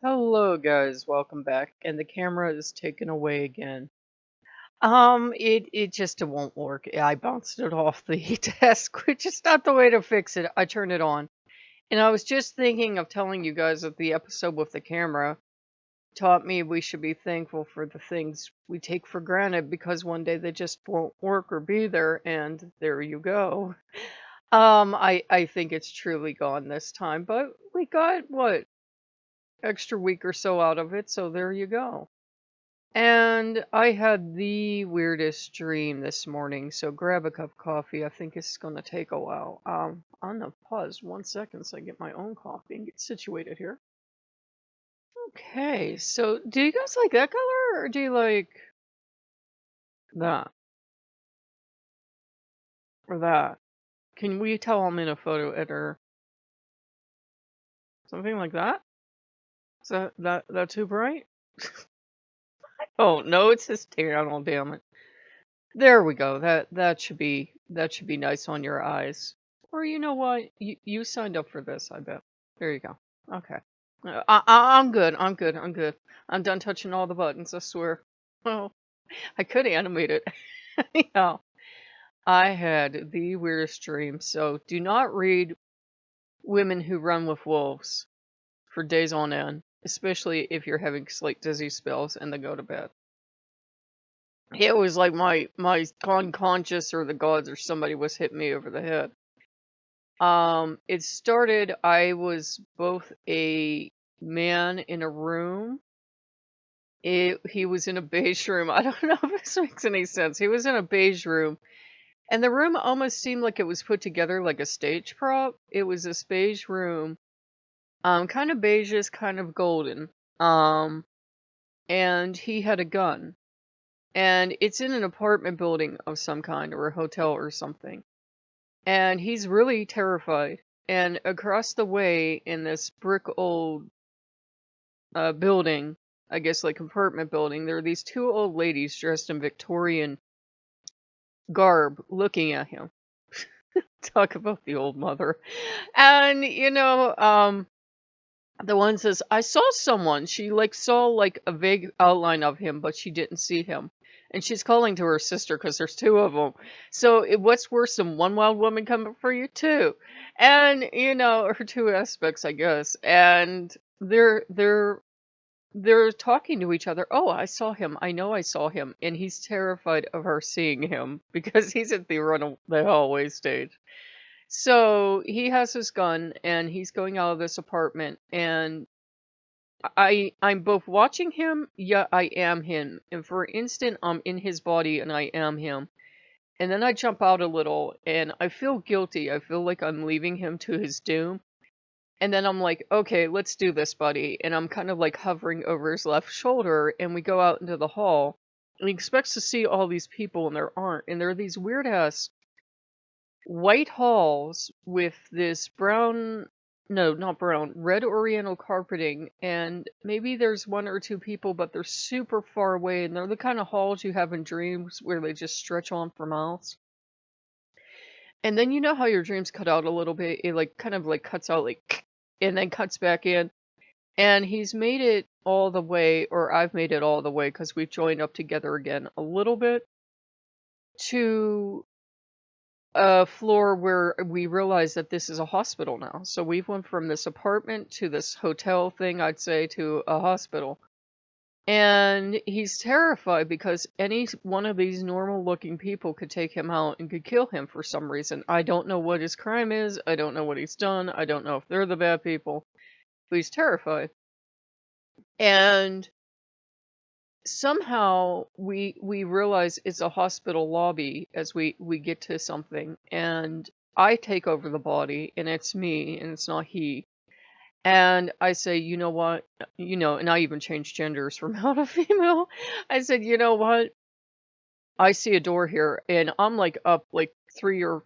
Hello guys, welcome back. And the camera is taken away again. It won't work. I bounced it off the desk, which is not the way to fix it. I turned it on. And I was just thinking of telling you guys that the episode with the camera taught me we should be thankful for the things we take for granted because one day they just won't work or be there, and there you go. I think it's truly gone this time, but we got what, extra week or so out of it, so there you go. And I had the weirdest dream this morning, so grab a cup of coffee. I think it's gonna take a while. I'm gonna pause 1 second so I get my own coffee and get situated here. Okay, so do you guys like that color or do you like that or that? Can we tell I'm in a photo editor? Something like that? Is that too bright? Oh no, it's just tan. Damn it. There we go. That should be nice on your eyes. Or you know what? You signed up for this, I bet. There you go. Okay. I'm good. I'm good. I'm good. I'm done touching all the buttons, I swear. Well, I could animate it. Yeah. I had the weirdest dream. So do not read Women Who Run with Wolves for days on end, especially if you're having like dizzy spells and then go to bed. It was like my unconscious or the gods or somebody was hitting me over the head. It started, I was both a man in a room. He was in a beige room. I don't know if this makes any sense. He was in a beige room, and the room almost seemed like it was put together like a stage prop. It was this beige room, kind of beigeish, kind of golden. Um, and he had a gun, and it's in an apartment building of some kind or a hotel or something. And he's really terrified. And across the way in this brick old building, I guess like apartment building, there are these two old ladies dressed in Victorian garb looking at him. Talk about the old mother. And the one says, I saw someone. She like saw like a vague outline of him, but she didn't see him. And she's calling to her sister because there's two of them. So what's worse than one wild woman coming for you too? And her two aspects, I guess. And they're talking to each other. Oh, I saw him. I know I saw him. And he's terrified of her seeing him because he's at the hallway stage. So he has his gun and he's going out of this apartment, and I'm both watching him, yeah, I am him. And for an instant I'm in his body and I am him. And then I jump out a little and I feel guilty. I feel like I'm leaving him to his doom. And then I'm like, okay, let's do this, buddy. And I'm kind of like hovering over his left shoulder, and we go out into the hall. And he expects to see all these people, and there aren't. And there are these weird ass white halls with this brown, no, not brown, red oriental carpeting. And maybe there's one or two people, but they're super far away. And they're the kind of halls you have in dreams where they just stretch on for miles. And then you know how your dreams cut out a little bit? It like kind of like cuts out like and then cuts back in. And he's made it all the way, or I've made it all the way because we've joined up together again a little bit to a floor where we realize that this is a hospital now. So we've went from this apartment to this hotel thing, I'd say, to a hospital. And he's terrified because any one of these normal looking people could take him out and could kill him for some reason. I don't know what his crime is. I don't know what he's done. I don't know if they're the bad people. But he's terrified. And somehow we realize it's a hospital lobby as we get to something, and I take over the body and it's me and it's not he. And I say, you know what, and I even changed genders from male to female. I said, you know what, I see a door here and I'm like up like 3 or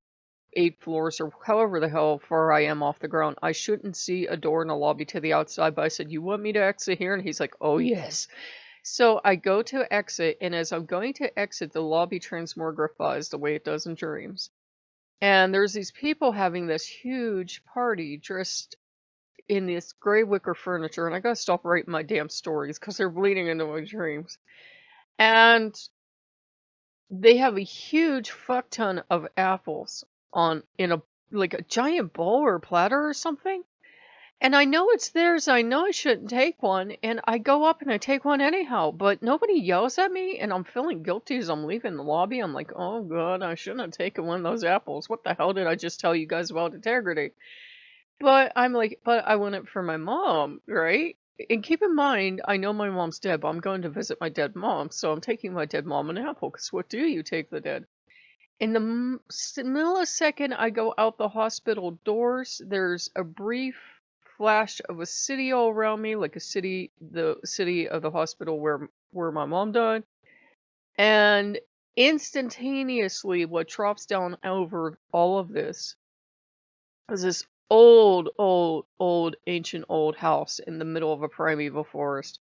8 floors or however the hell far I am off the ground. I shouldn't see a door in a lobby to the outside, but I said, you want me to exit here? And he's like, oh yes. So I go to exit, and as I'm going to exit, the lobby transmogrifies the way it does in dreams. And there's these people having this huge party dressed in this gray wicker furniture, and I gotta stop writing my damn stories because they're bleeding into my dreams. And they have a huge fuck ton of apples on in a like a giant bowl or platter or something. And I know it's theirs. I know I shouldn't take one, and I go up and I take one anyhow. But nobody yells at me, and I'm feeling guilty as I'm leaving the lobby. I'm like, oh god, I shouldn't have taken one of those apples. What the hell did I just tell you guys about integrity? But I'm like, but I want it for my mom, right? And keep in mind, I know my mom's dead, but I'm going to visit my dead mom, so I'm taking my dead mom an apple. Because what do you take the dead? In the millisecond I go out the hospital doors, there's a brief flash of a city all around me, like the city of the hospital where my mom died, and instantaneously, what drops down over all of this is this old, ancient old house in the middle of a primeval forest.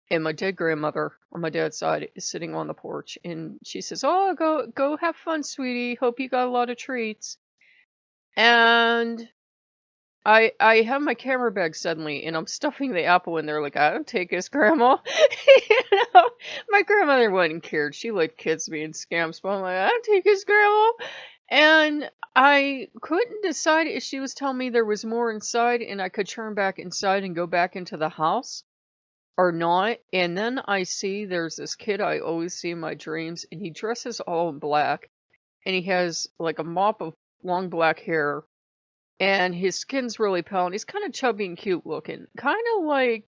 And my dead grandmother on my dad's side is sitting on the porch, and she says, "Oh, go have fun, sweetie. Hope you got a lot of treats." And I have my camera bag suddenly, and I'm stuffing the apple in there like I don't take this, grandma. You know, my grandmother wouldn't care. She liked kids being scams, but I'm like, I don't take this, grandma. And I couldn't decide if she was telling me there was more inside, and I could turn back inside and go back into the house or not. And then I see there's this kid I always see in my dreams, and he dresses all in black, and he has like a mop of long black hair, and his skin's really pale, and he's kind of chubby and cute looking. Kind of like,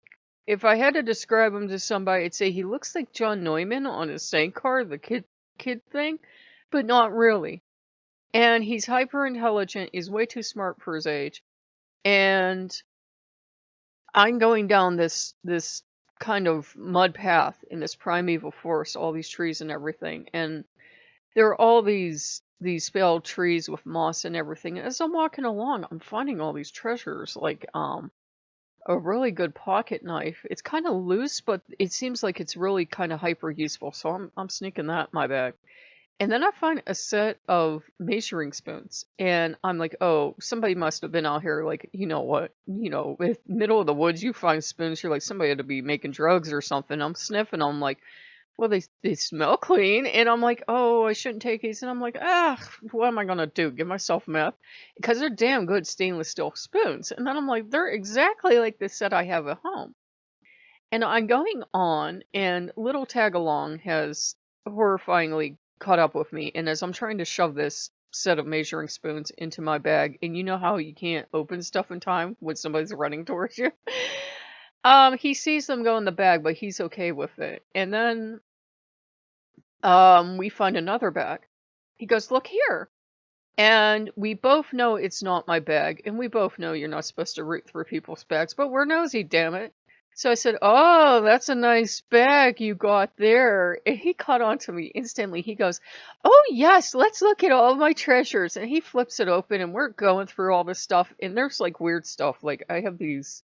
if I had to describe him to somebody, I'd say he looks like John Neumann on his Sank car, the kid thing, but not really. And he's hyper intelligent, he's way too smart for his age. And I'm going down this kind of mud path in this primeval forest, all these trees and everything, and there are all these failed trees with moss and everything. As I'm walking along, I'm finding all these treasures, like a really good pocket knife. It's kind of loose, but it seems like it's really kind of hyper useful. So I'm sneaking that in my bag. And then I find a set of measuring spoons, and I'm like, oh, somebody must have been out here, like, you know what, in middle of the woods, you find spoons, you're like, somebody had to be making drugs or something. I'm sniffing, I'm like, well, they smell clean, and I'm like, oh, I shouldn't take these, and I'm like, what am I gonna do? Give myself meth? Because they're damn good stainless steel spoons. And then I'm like, they're exactly like the set I have at home. And I'm going on, and little Tagalong has horrifyingly caught up with me. And as I'm trying to shove this set of measuring spoons into my bag, and you know how you can't open stuff in time when somebody's running towards you? He sees them go in the bag, but he's okay with it. And then we find another bag. He goes, look here. And we both know it's not my bag, and we both know you're not supposed to root through people's bags, but we're nosy, damn it. So I said, oh, that's a nice bag you got there. And he caught on to me instantly. He goes, oh, yes, let's look at all my treasures. And he flips it open, and we're going through all this stuff. And there's like weird stuff. Like I have these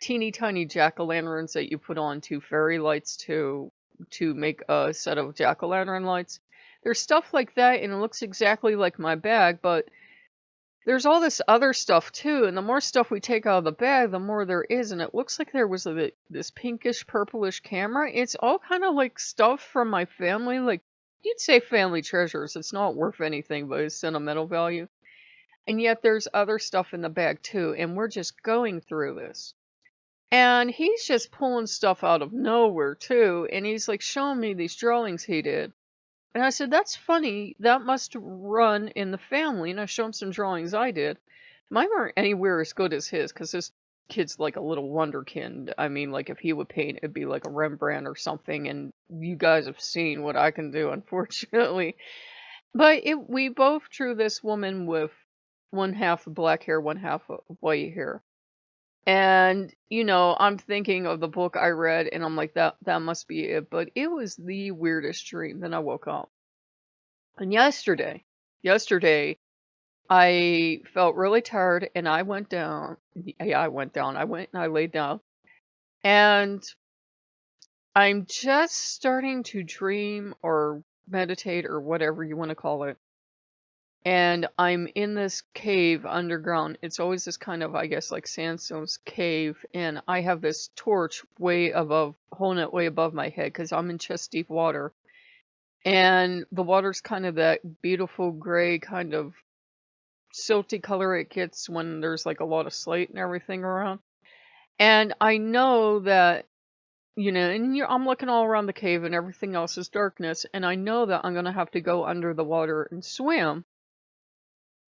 teeny tiny jack-o'-lanterns that you put on two fairy lights to make a set of jack-o'-lantern lights. There's stuff like that, and it looks exactly like my bag, but there's all this other stuff too, and the more stuff we take out of the bag, the more there is, and it looks like there was this pinkish, purplish camera. It's all kind of like stuff from my family, like, you'd say family treasures. It's not worth anything, but it's sentimental value. And yet there's other stuff in the bag too, and we're just going through this. And he's just pulling stuff out of nowhere too, and he's like showing me these drawings he did. And I said, that's funny, that must run in the family. And I showed him some drawings I did. Mine weren't anywhere as good as his, because this kid's like a little wonderkind. I mean, like if he would paint, it'd be like a Rembrandt or something, and you guys have seen what I can do, unfortunately. But we both drew this woman with one half black hair, one half white hair. And, I'm thinking of the book I read, and I'm like, that must be it. But it was the weirdest dream. Then I woke up. And yesterday, I felt really tired, and I went down. Yeah, I went down. I went and I laid down. And I'm just starting to dream or meditate or whatever you want to call it. and I'm in this cave underground. It's always this kind of, I guess, like sandstone cave, and I have this torch way above, holding it way above my head because I'm in chest deep water. And the water's kind of that beautiful gray kind of silty color it gets when there's like a lot of slate and everything around. And I know that, and I'm looking all around the cave and everything else is darkness, and I know that I'm gonna have to go under the water and swim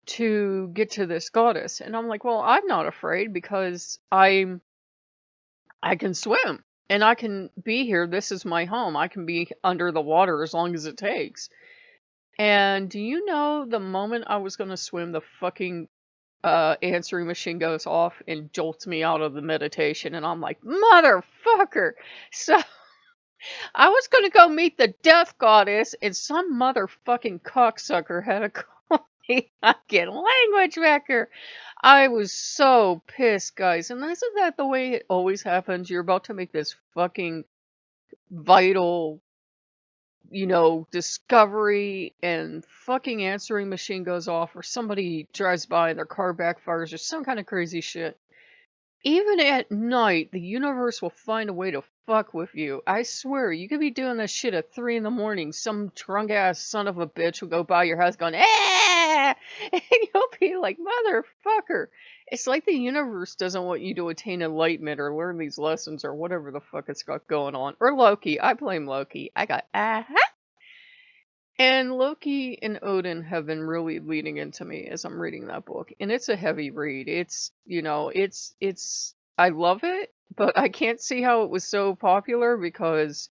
to get to this goddess. And I'm like, well, I'm not afraid because I can swim and I can be here. This is my home. I can be under the water as long as it takes. And do you know the moment I was gonna swim, the fucking answering machine goes off and jolts me out of the meditation, and I'm like, motherfucker. So I was gonna go meet the death goddess, and some motherfucking cocksucker had to call me fucking language wrecker. I was so pissed, guys. And isn't that the way it always happens? You're about to make this fucking vital, discovery, and fucking answering machine goes off, or somebody drives by and their car backfires, or some kind of crazy shit. Even at night, the universe will find a way to fuck with you. I swear, you could be doing this shit at 3 in the morning. Some drunk ass son of a bitch will go by your house going, ah! And you'll be like, motherfucker. It's like the universe doesn't want you to attain enlightenment or learn these lessons or whatever the fuck it's got going on. Or Loki. I blame Loki. I got, and Loki and Odin have been really leading into me as I'm reading that book. And it's a heavy read. It's I love it, but I can't see how it was so popular because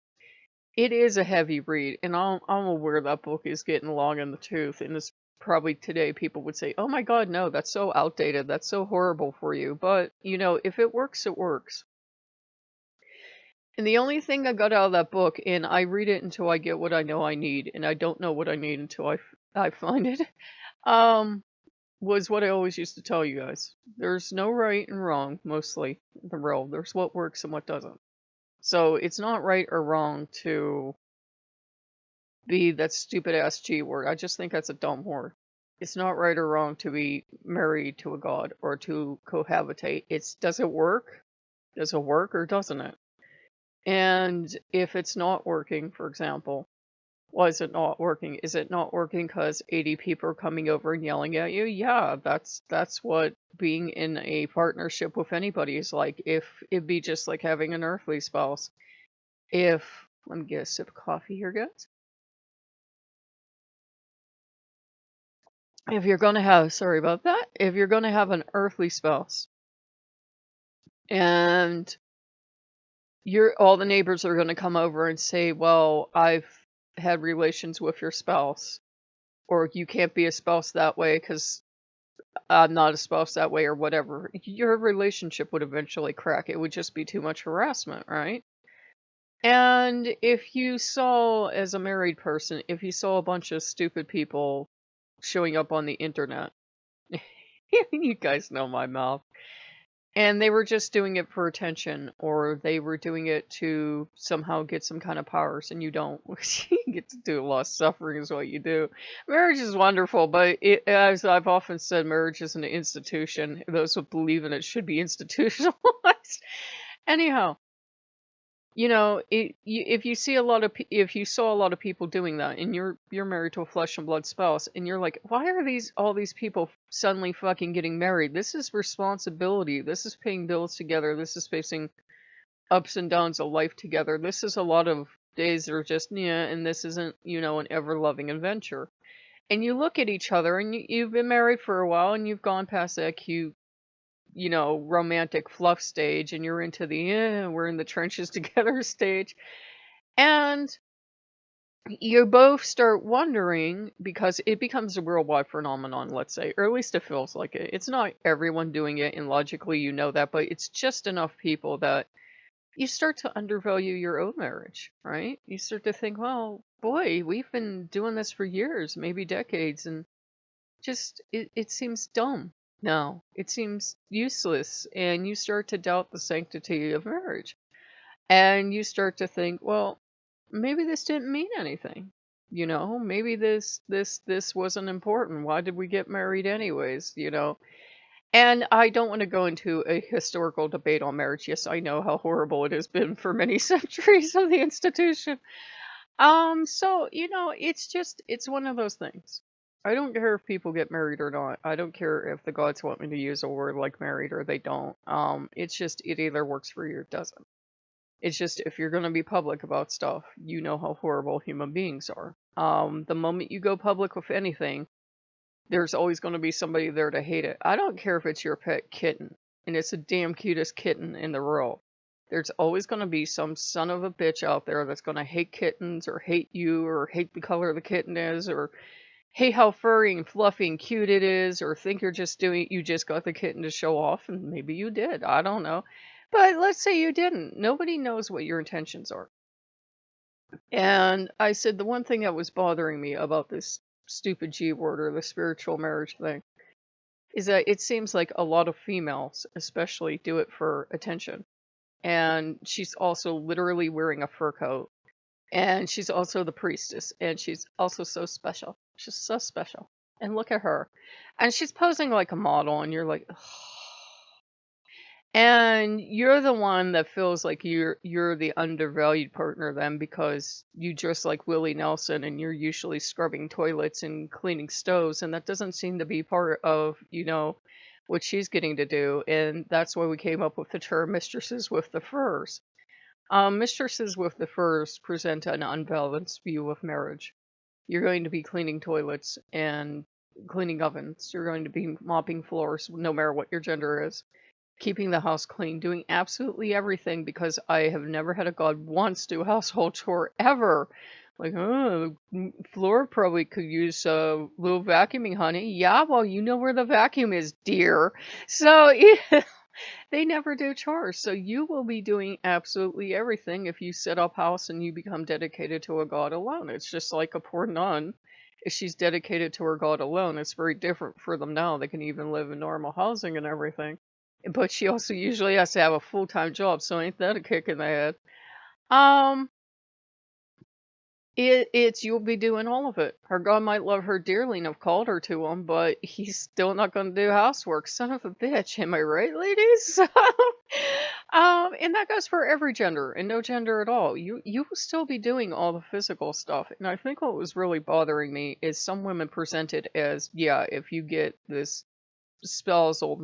it is a heavy read. And I'm aware that book is getting long in the tooth. And this probably today people would say, oh my God, no, that's so outdated. That's so horrible for you. But, if it works, it works. And the only thing I got out of that book, and I read it until I get what I know I need, and I don't know what I need until I find it, um, was what I always used to tell you guys. There's no right and wrong, mostly, in the world. There's what works and what doesn't. So it's not right or wrong to be that stupid ass G word. I just think that's a dumb word. It's not right or wrong to be married to a god or to cohabitate. Does it work? Does it work or doesn't it? And if it's not working, for example, why is it not working? Is it not working because 80 people are coming over and yelling at you? Yeah, that's what being in a partnership with anybody is like. If it'd be just like having an earthly spouse. Let me get a sip of coffee here, guys. If you're gonna have, sorry about that, if you're gonna have an earthly spouse and all the neighbors are gonna come over and say, well, I've had relations with your spouse, or you can't be a spouse that way because I'm not a spouse that way, or whatever, your relationship would eventually crack. It would just be too much harassment, right? And if you saw, as a married person, if you saw a bunch of stupid people showing up on the internet, you guys know my mouth, and they were just doing it for attention, or they were doing it to somehow get some kind of powers, and you don't. You get to do a lot of suffering is what you do. Marriage is wonderful, but as I've often said, marriage is an institution. Those who believe in it should be institutionalized. Anyhow, if you see if you saw a lot of people doing that, and you're married to a flesh and blood spouse, and you're like, why are all these people suddenly fucking getting married? This is responsibility. This is paying bills together. This is facing ups and downs of life together. This is a lot of days that are just yeah, and this isn't an ever loving adventure. And you look at each other, and you've been married for a while, and you've gone past that cute romantic fluff stage, and you're into the we're in the trenches together stage. And you both start wondering, because it becomes a worldwide phenomenon, let's say, or at least it feels like it. It's not everyone doing it, and logically you know that, but it's just enough people that you start to undervalue your own marriage, right? You start to think, well, boy, we've been doing this for years, maybe decades, and just it seems dumb. No, it seems useless, and you start to doubt the sanctity of marriage. And you start to think, well, maybe this didn't mean anything. Maybe this wasn't important. Why did we get married anyways? And I don't want to go into a historical debate on marriage. Yes, I know how horrible it has been for many centuries of the institution. So, it's one of those things. I don't care if people get married or not. I don't care if the gods want me to use a word like married or they don't. It's just it either works for you or it doesn't. It's just if you're gonna be public about stuff, you know how horrible human beings are. The moment you go public with anything, there's always gonna be somebody there to hate it. I don't care if it's your pet kitten, and it's the damn cutest kitten in the world. There's always gonna be some son of a bitch out there that's gonna hate kittens or hate you or hate the color the kitten is or hate how furry and fluffy and cute it is or think you just got the kitten to show off, and maybe you did. I don't know. But let's say you didn't. Nobody knows what your intentions are. And I said the one thing that was bothering me about this stupid G word or the spiritual marriage thing is that it seems like a lot of females, especially, do it for attention. And she's also literally wearing a fur coat. And she's also the priestess. And she's also so special. She's so special. And look at her. And she's posing like a model, and you're like, ugh. And you're the one that feels like you're the undervalued partner then because you dress like Willie Nelson and you're usually scrubbing toilets and cleaning stoves, and that doesn't seem to be part of what she's getting to do. And that's why we came up with the term mistresses with the furs. Mistresses with the furs present an unbalanced view of marriage. You're going to be cleaning toilets and cleaning ovens. You're going to be mopping floors, no matter what your gender is, keeping the house clean, doing absolutely everything because I have never had a god once do a household chore ever. Like, oh, the floor probably could use a little vacuuming, honey. Yeah, well, you know where the vacuum is, dear. So yeah, they never do chores. So you will be doing absolutely everything if you set up house and you become dedicated to a god alone. It's just like a poor nun. If she's dedicated to her god alone, it's very different for them now. They can even live in normal housing and everything. But she also usually has to have a full-time job, so ain't that a kick in the head? Um, it's you'll be doing all of it. Her God might love her dearly and have called her to him, but he's still not going to do housework. Son of a bitch, am I right, ladies? And that goes for every gender and no gender at all. You will still be doing all the physical stuff. And I think what was really bothering me is some women present it as, yeah, if you get this spousal,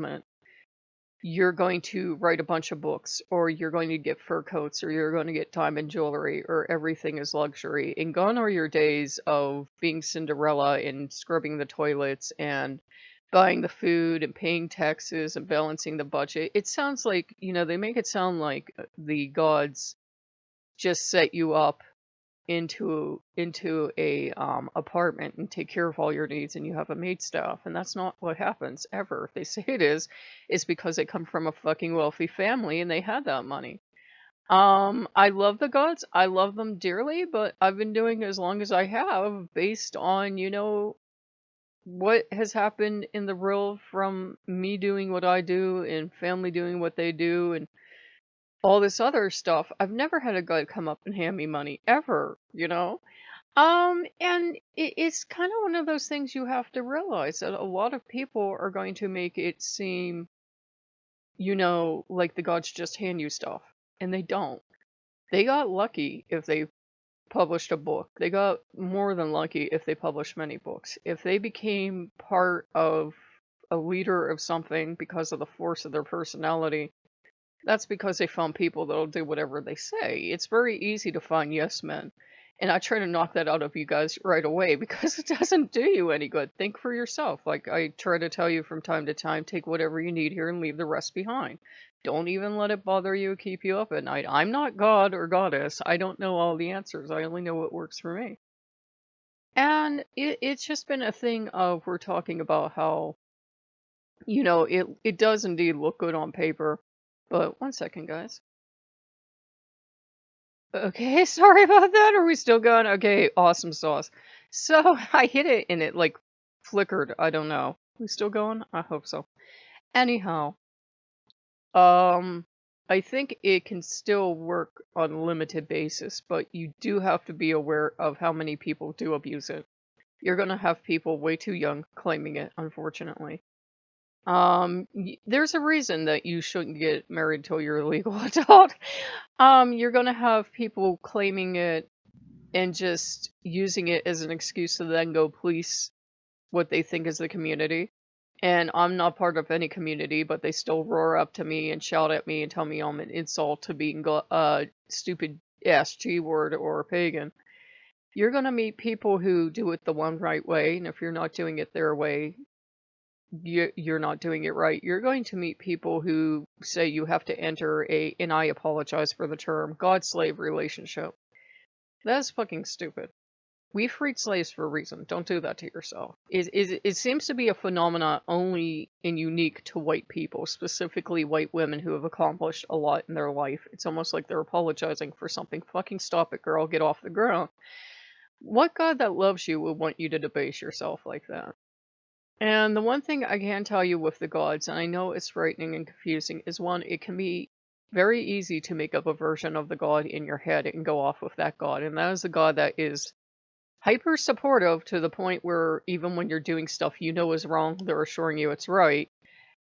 you're going to write a bunch of books, or you're going to get fur coats, or you're going to get diamond jewelry, or everything is luxury. And gone are your days of being Cinderella and scrubbing the toilets and buying the food and paying taxes and balancing the budget. It sounds like, they make it sound like the gods just set you up into a apartment and take care of all your needs and you have a maid staff, and that's not what happens ever. If they say it is, it's because they come from a fucking wealthy family and they had that money. I love the gods, I love them dearly, but I've been doing as long as I have based on what has happened in the world from me doing what I do and family doing what they do and all this other stuff. I've never had a god come up and hand me money ever. And it's kind of one of those things you have to realize that a lot of people are going to make it seem, like the gods just hand you stuff. And they don't. They got lucky if they published a book. They got more than lucky if they published many books. If they became part of a leader of something because of the force of their personality, that's because they found people that'll do whatever they say. It's very easy to find yes men. And I try to knock that out of you guys right away because it doesn't do you any good. Think for yourself. Like I try to tell you from time to time, take whatever you need here and leave the rest behind. Don't even let it bother you, keep you up at night. I'm not God or goddess. I don't know all the answers. I only know what works for me. And it's just been a thing of we're talking about how, it does indeed look good on paper. But one second, guys. Okay, sorry about that. Are we still going? Okay, awesome sauce. So I hit it and it like flickered. I don't know. We still going? I hope so. Anyhow, um, I think it can still work on a limited basis, but you do have to be aware of how many people do abuse it. You're gonna have people way too young claiming it, unfortunately. There's a reason that you shouldn't get married till you're a legal adult. You're gonna have people claiming it and just using it as an excuse to then go police what they think is the community. And I'm not part of any community, but they still roar up to me and shout at me and tell me I'm an insult to being a stupid ass G word or a pagan. You're gonna meet people who do it the one right way, and if you're not doing it their way, you're not doing it right. You're going to meet people who say you have to enter and I apologize for the term, God-slave relationship. That's fucking stupid. We freed slaves for a reason. Don't do that to yourself. It seems to be a phenomenon only and unique to white people, specifically white women who have accomplished a lot in their life. It's almost like they're apologizing for something. Fucking stop it, girl. Get off the ground. What God that loves you would want you to debase yourself like that? And the one thing I can tell you with the gods, and I know it's frightening and confusing, is one, it can be very easy to make up a version of the god in your head and go off with that god. And that is the god that is hyper supportive to the point where even when you're doing stuff you know is wrong, they're assuring you it's right.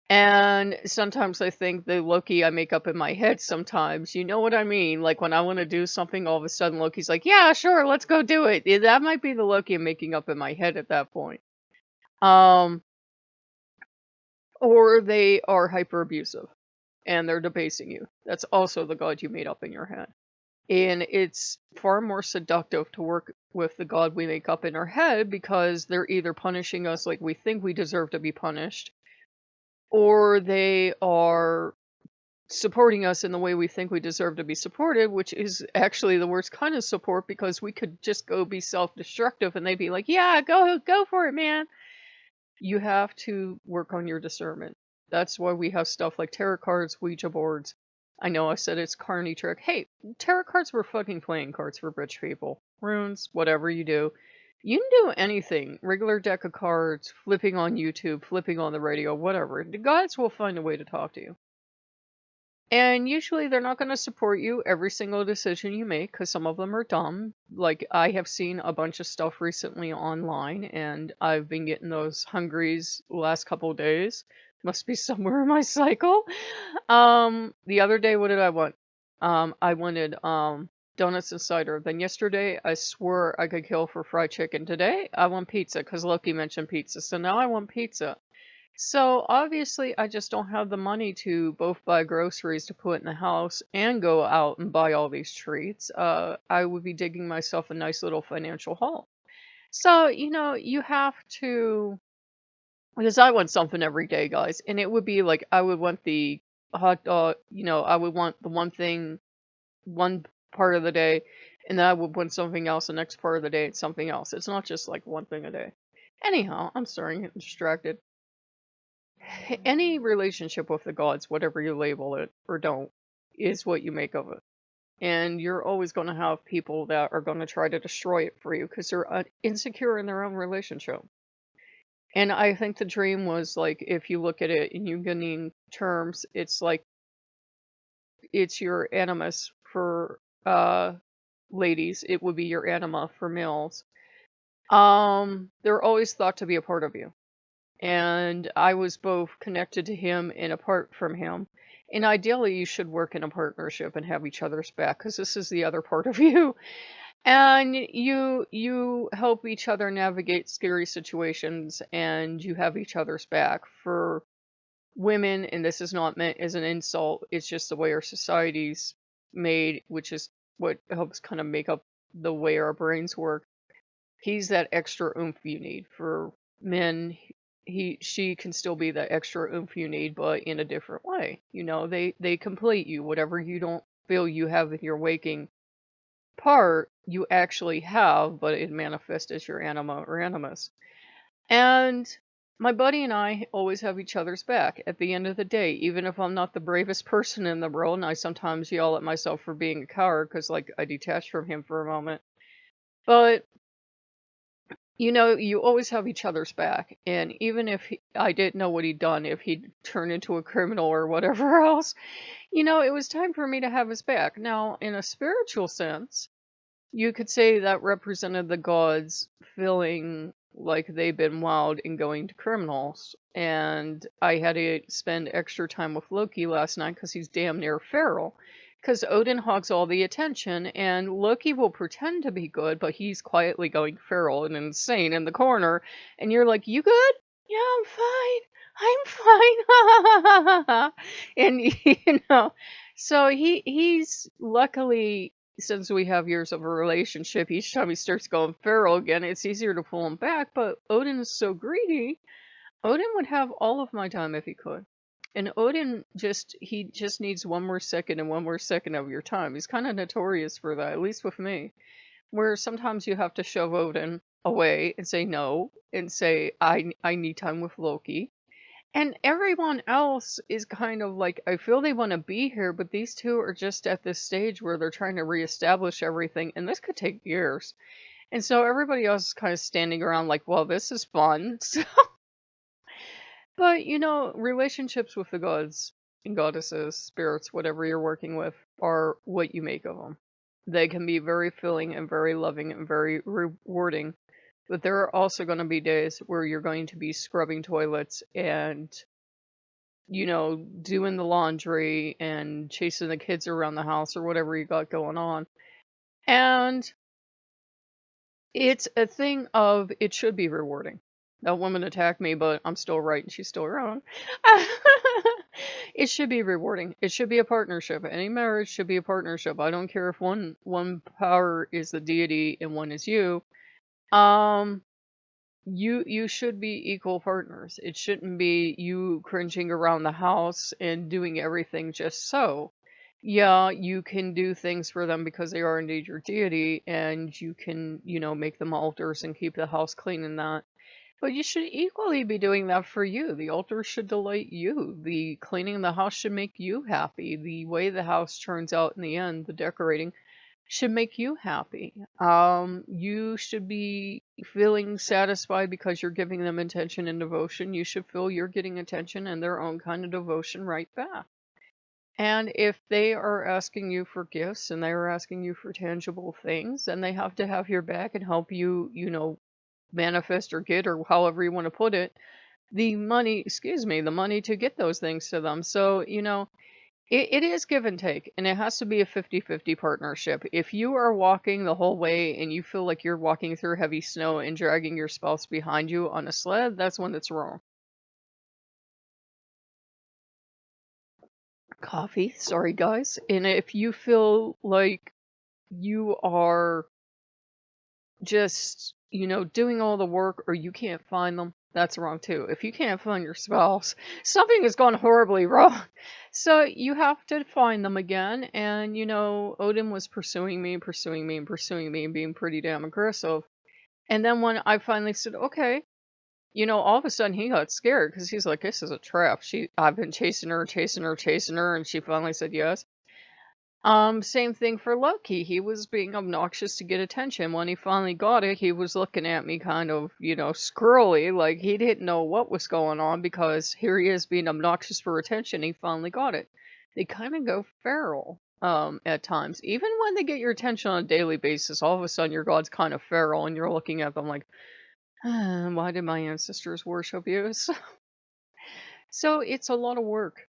And sometimes I think the Loki I make up in my head sometimes, you know what I mean? Like when I want to do something, all of a sudden Loki's like, yeah, sure, let's go do it. That might be the Loki I'm making up in my head at that point. Um, or they are hyper abusive and they're debasing you. That's also the god you made up in your head. And it's far more seductive to work with the god we make up in our head because they're either punishing us like we think we deserve to be punished, or they are supporting us in the way we think we deserve to be supported, which is actually the worst kind of support because we could just go be self-destructive and they'd be like, yeah, go for it, man. You have to work on your discernment. That's why we have stuff like tarot cards, Ouija boards. I know I said it's carny trick. Hey, tarot cards were fucking playing cards for rich people. Runes, whatever you do. You can do anything. Regular deck of cards, flipping on YouTube, flipping on the radio, whatever. The gods will find a way to talk to you. And usually they're not going to support you every single decision you make because some of them are dumb. Like I have seen a bunch of stuff recently online and I've been getting those hungries the last couple of days. Must be somewhere in my cycle. The other day, what did I want? I wanted donuts and cider. Then yesterday I swore I could kill for fried chicken. Today I want pizza because Loki mentioned pizza. So now I want pizza. So obviously, I just don't have the money to both buy groceries to put in the house and go out and buy all these treats. I would be digging myself a nice little financial hole. So, you have to, because I want something every day, guys. And it would be like, I would want the hot dog, I would want the one thing one part of the day, and then I would want something else the next part of the day and something else. It's not just like one thing a day. Anyhow, I'm starting to get distracted. Any relationship with the gods, whatever you label it or don't, is what you make of it. And you're always going to have people that are going to try to destroy it for you because they're insecure in their own relationship. And I think the dream was like, if you look at it in Jungian terms, it's like it's your animus for ladies, it would be your anima for males. They're always thought to be a part of you. And I was both connected to him and apart from him. And ideally, you should work in a partnership and have each other's back because this is the other part of you. And you help each other navigate scary situations, and you have each other's back. For women, and this is not meant as an insult, it's just the way our society's made, which is what helps kind of make up the way our brains work. He's that extra oomph you need. For men, she can still be that extra oomph you need, but in a different way. They complete you. Whatever you don't feel you have in your waking part, you actually have, but it manifests as your anima or animus. And my buddy and I always have each other's back at the end of the day, even if I'm not the bravest person in the world, and I sometimes yell at myself for being a coward because, like, I detached from him for a moment. But you always have each other's back. And even if I didn't know what he'd done, if he'd turned into a criminal or whatever else, it was time for me to have his back. Now, in a spiritual sense, you could say that represented the gods feeling like they've been wowed and going to criminals. And I had to spend extra time with Loki last night because he's damn near feral. Because Odin hogs all the attention, and Loki will pretend to be good, but he's quietly going feral and insane in the corner. And you're like, "You good? Yeah, I'm fine. I'm fine." And so he's luckily, since we have years of a relationship, each time he starts going feral again, it's easier to pull him back. But Odin is so greedy. Odin would have all of my time if he could. And Odin he just needs one more second and one more second of your time. He's kind of notorious for that, at least with me. Where sometimes you have to shove Odin away and say no and say, I need time with Loki. And everyone else is kind of like, I feel they want to be here, but these two are just at this stage where they're trying to reestablish everything, and this could take years. And so everybody else is kind of standing around like, well, this is fun. But relationships with the gods and goddesses, spirits, whatever you're working with, are what you make of them. They can be very filling and very loving and very rewarding. But there are also going to be days where you're going to be scrubbing toilets and doing the laundry and chasing the kids around the house or whatever you got going on. And it's a thing of, it should be rewarding. That woman attacked me, but I'm still right and she's still wrong. It should be rewarding. It should be a partnership. Any marriage should be a partnership. I don't care if one power is the deity and one is you. You should be equal partners. It shouldn't be you cringing around the house and doing everything just so. Yeah, you can do things for them because they are indeed your deity, and you can, make them altars and keep the house clean and that. But you should equally be doing that for you. The altar should delight you. The cleaning the house should make you happy. The way the house turns out in the end, the decorating, should make you happy. You should be feeling satisfied because you're giving them attention and devotion. You should feel you're getting attention and their own kind of devotion right back. And if they are asking you for gifts and they are asking you for tangible things, then they have to have your back and help you, manifest or get, or however you want to put it, the money to get those things to them. So, it is give and take, and it has to be a 50-50 partnership. If you are walking the whole way and you feel like you're walking through heavy snow and dragging your spouse behind you on a sled, that's when it's wrong. Coffee, sorry guys. And if you feel like you are just, doing all the work or you can't find them, that's wrong too. If you can't find your spouse, something has gone horribly wrong. So you have to find them again. And, Odin was pursuing me, pursuing me, and pursuing me, and being pretty damn aggressive. And then when I finally said, okay, all of a sudden he got scared because he's like, this is a trap. I've been chasing her, chasing her, chasing her, and she finally said yes. Same thing for Loki. He was being obnoxious to get attention. When he finally got it, he was looking at me kind of, squirrely, like he didn't know what was going on because here he is being obnoxious for attention. He finally got it. They kind of go feral, at times. Even when they get your attention on a daily basis, all of a sudden your god's kind of feral and you're looking at them like, why did my ancestors worship you? So it's a lot of work.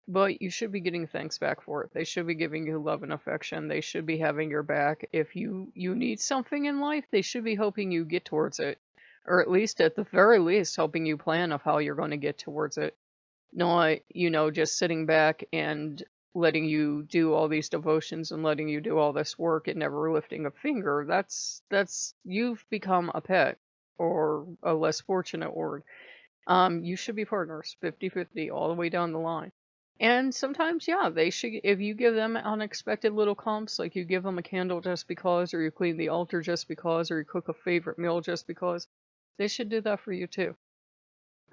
But you should be getting thanks back for it. They should be giving you love and affection. They should be having your back. If you need something in life, they should be helping you get towards it. Or at least, at the very least, helping you plan of how you're going to get towards it. Not, just sitting back and letting you do all these devotions and letting you do all this work and never lifting a finger. That's you've become a pet, or a less fortunate word. You should be partners, 50-50, all the way down the line. And sometimes, yeah, they should, if you give them unexpected little comps, like you give them a candle just because, or you clean the altar just because, or you cook a favorite meal just because, they should do that for you too.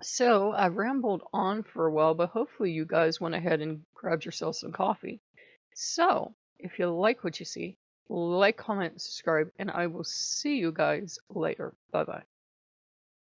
So I've rambled on for a while, but hopefully you guys went ahead and grabbed yourself some coffee. So if you like what you see, like, comment, subscribe, and I will see you guys later. Bye bye.